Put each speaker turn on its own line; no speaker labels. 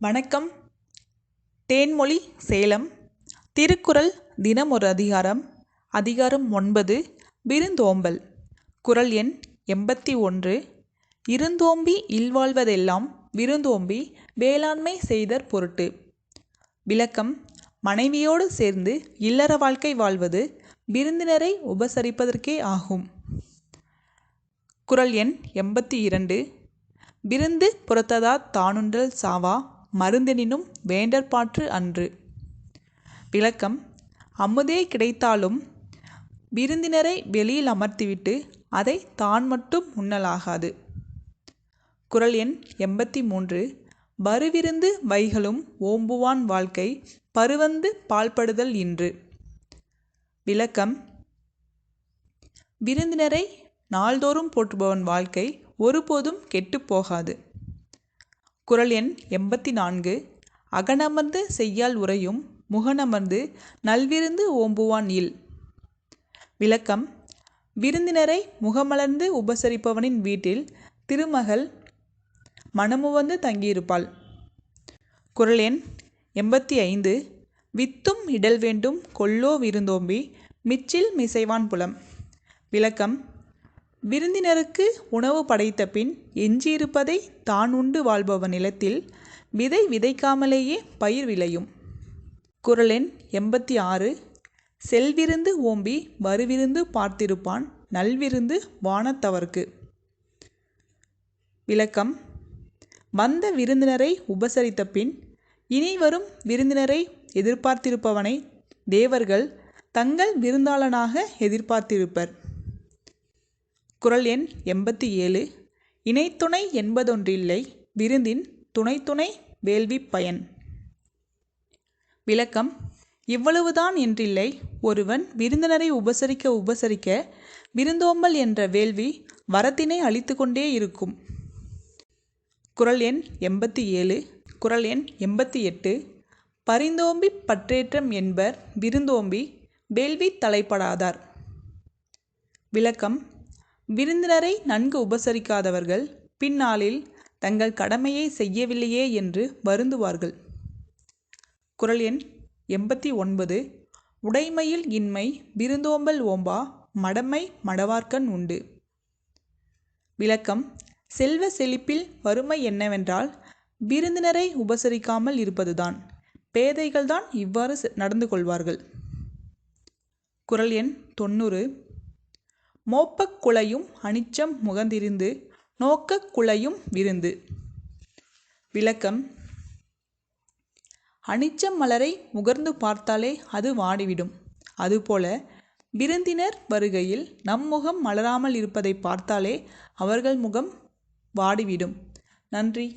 வணக்கம். தேன்மொழி சேலம். திருக்குறள் தினம் ஒரு அதிகாரம். அதிகாரம் 9. விருந்தோம்பல். குறள் எண் 81. இருந்தோம்பி இல்வாழ்வதெல்லாம் விருந்தோம்பி வேளாண்மை செய்தற் பொருட்டு. விளக்கம். மனைவியோடு சேர்ந்து இல்லற வாழ்க்கை வாழ்வது விருந்தினரை உபசரிப்பதற்கே ஆகும். குறள் எண் 82. விருந்து புறத்ததாத் தானுண்டல் சாவா மருந்தெனினும் வேண்டற்பாற்று அன்று. விளக்கம். அமுதே கிடைத்தாலும் விருந்தினரை வெளியில் அமர்த்திவிட்டு அதை தான் மட்டும் உண்ணலாகாது. குறள் எண் 83. வருவிருந்து வைகளும் ஓம்புவான் வாழ்க்கை பருவந்து பாழ்படுதல் இன்று. விளக்கம். விருந்தினரை நாள்தோறும் போற்றுபவன் வாழ்க்கை ஒருபோதும் கெட்டுப்போகாது. குறள் எண் 84. அகனமர்ந்து செய்யால் உறையும் முகனமர்ந்து நல்விருந்து ஓம்புவான் இல். விளக்கம். விருந்தினரை முகமலர்ந்து உபசரிப்பவனின் வீட்டில் திருமகள் மனமுவந்து தங்கியிருப்பாள். குறள் எண் 85. வித்தும் இடல் வேண்டும் கொல்லோ விருந்தோம்பி மிச்சில் மிசைவான் புலம். விளக்கம். விருந்தினருக்கு உணவு படைத்த பின் எஞ்சியிருப்பதை தான் உண்டு வாழ்பவன் நிலத்தில் விதை விதைக்காமலேயே பயிர் விளையும். குறள் எண் 86. செல்விருந்து ஓம்பி வருவிருந்து பார்த்திருப்பான் நல்விருந்து வானத்தவர்க்கு. விளக்கம். வந்த விருந்தினரை உபசரித்த பின் இனி வரும் விருந்தினரை எதிர்பார்த்திருப்பவனை தேவர்கள் தங்கள் விருந்தாளனாக எதிர்பார்த்திருப்பர். குறள் எண் 87. இணைத்துணை என்பதொன்றில்லை விருந்தின் துணைத்துணை வேள்விப் பயன். விளக்கம். இவ்வளவுதான் என்றில்லை, ஒருவன் விருந்தினரை உபசரிக்க விருந்தோம்பல் என்ற வேள்வி வரத்தினை அளித்து கொண்டே இருக்கும். குறள் எண் 87. குறள் எண் 88. பரிந்தோம்பி பற்றேற்றம் என்பர் விருந்தோம்பி வேள்வி தலைப்படாதார். விளக்கம். விருந்தினரை நன்கு உபசரிக்காதவர்கள் பின்னாளில் தங்கள் கடமையை செய்யவில்லையே என்று வருந்துவார்கள். குறள் எண் 89. உடைமையில் இன்மை விருந்தோம்பல் ஓம்பா மடமை மடவார்கண் உண்டு. விளக்கம். செல்வ செழிப்பில் வறுமை என்னவென்றால் விருந்தினரை உபசரிக்காமல் இருப்பதுதான். பேதைகள்தான் இவ்வாறு நடந்து கொள்வார்கள். குறள் எண் 90. மோப்பக் குழையும் அனிச்சம் முகந்திருந்து நோக்கக் குழையும் விருந்து. விளக்கம். அனிச்சம் மலரை முகர்ந்து பார்த்தாலே அது வாடிவிடும். அதுபோல விருந்தினர் வருகையில் நம் முகம் மலராமல் இருப்பதை பார்த்தாலே அவர்கள் முகம் வாடிவிடும். நன்றி.